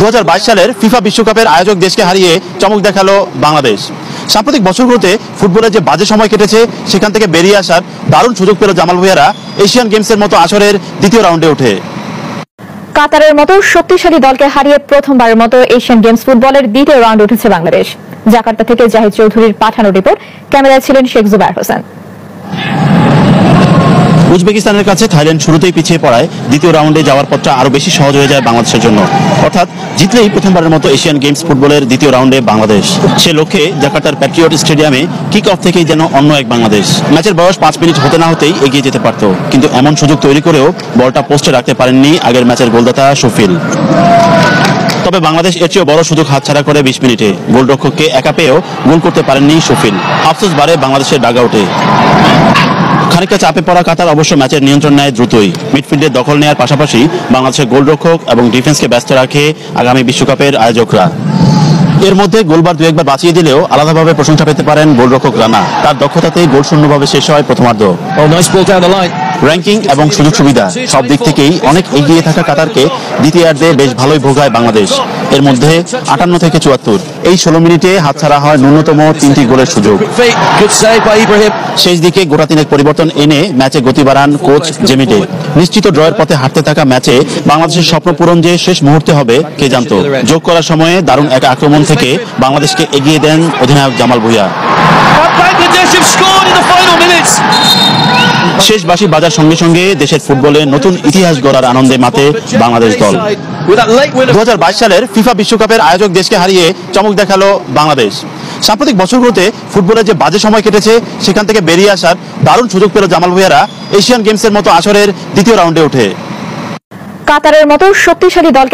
2022 সালের ফিফা বিশ্বকাপের আয়োজক দেশকে হারিয়ে চমক দেখালো বাংলাদেশ। সাম্প্রতিক বছরগুলোতে ফুটবলের যে বাজে সময় কেটেছে সেখান থেকে বেরিয়ে আসার দারুণ সুযোগ পেল জামাল ভুঁইয়ারা এশিয়ান গেমসের মতো আসরের দ্বিতীয় রাউন্ডে ওঠে। কাতারের মতো শক্তিশালী দলকে হারিয়ে প্রথমবারের মতো এশিয়ান গেমস ফুটবলের দ্বিতীয় রাউন্ডে উঠেছে বাংলাদেশ। জাকার্তা থেকে জাহিদ চৌধুরীর পাঠানো রিপোর্ট, ক্যামেরায় ছিলেন শেখ জুবায়ের হোসেন। উজবেকিস্তানের কাছে থাইল্যান্ড শুরুতেই পিছিয়ে পড়ায় দ্বিতীয় রাউন্ডে যাওয়ার পথটা আরো বেশি সহজ হয়ে যায় বাংলাদেশের জন্য। অর্থাৎ জিতলেই প্রথমবারের মতো এশিয়ান গেমস ফুটবলের দ্বিতীয় রাউন্ডে বাংলাদেশ। সে লক্ষ্যে জাকার্তার প্যাট্রিয়ট স্টেডিয়ামে কিক অফ থেকেই যেন অন্য এক বাংলাদেশ। ম্যাচের বয়স 5 মিনিট হতে না হতেই এগিয়ে যেতে পারত, কিন্তু এমন সুযোগ তৈরি করেও বলটা পোস্টে রাখতে পারেননি আগের ম্যাচের গোলদাতা শফিল। তবে বাংলাদেশ এর চেয়েও বড় সুযোগ হাতছাড়া করে 20 মিনিটে গোলরক্ষককে একা পেয়েও গোল করতে পারেননি শফিল। আফসোস বাড়ে বাংলাদেশের ডাগআউটে। খানিকটা চাপে পড়া কাতার অবশ্য ম্যাচের নিয়ন্ত্রণ নেয় দ্রুতই। মিডফিল্ডে দখল নেওয়ার পাশাপাশি বাংলাদেশের গোলরক্ষক এবং ডিফেন্সকে ব্যস্ত রাখে আগামী বিশ্বকাপের আয়োজকরা। এর মধ্যে গোলবার দু একবার বাঁচিয়ে দিলেও আলাদাভাবে প্রশংসা পেতে পারেন গোলরক্ষক রানা। তার দক্ষতাতেই গোল শূন্যভাবে শেষ হয় প্রথমার্ধ। র্যাঙ্কিং এবং সুযোগ সুবিধা সব দিক থেকেই অনেক এগিয়ে থাকা কাতারকে দ্বিতীয়ার্ধে বেশ ভালোই ভোগায় বাংলাদেশ। এর মধ্যে 58 থেকে 74 এই 16 মিনিটে হাতছাড়া হয় ন্যূনতম 3টি গোলের সুযোগ। শেষ দিকে গোটা তিনেক পরিবর্তন এনে ম্যাচে গতি বাড়ান কোচ জেমিডে। নিশ্চিত ড্রয়ের পথে হাঁটতে থাকা ম্যাচে বাংলাদেশের স্বপ্ন পূরণ যে শেষ মুহূর্তে হবে কে জানতো। যোগ করার সময়ে দারুণ এক আক্রমণ থেকে বাংলাদেশকে এগিয়ে দেন অধিনায়ক জামাল ভুঁইয়া। শেষ বাঁশি বাজার সঙ্গে সঙ্গে দেশের ফুটবলে নতুন ইতিহাস গড়ার আনন্দে মাতে বাংলাদেশ দল। 2022 সালের ফিফা বিশ্বকাপের আয়োজক দেশকে হারিয়ে চমক দেখালো বাংলাদেশ। সাম্প্রতিক বছরগুলোতে ফুটবলের যে বাজে সময় কেটেছে সেখান থেকে বেরিয়ে আসার দারুণ সুযোগ পেল জামাল ভুঁইয়ারা এশিয়ান গেমসের মতো আসরের দ্বিতীয় রাউন্ডে ওঠে। কাতারের মতো শক্তিশালী দলকে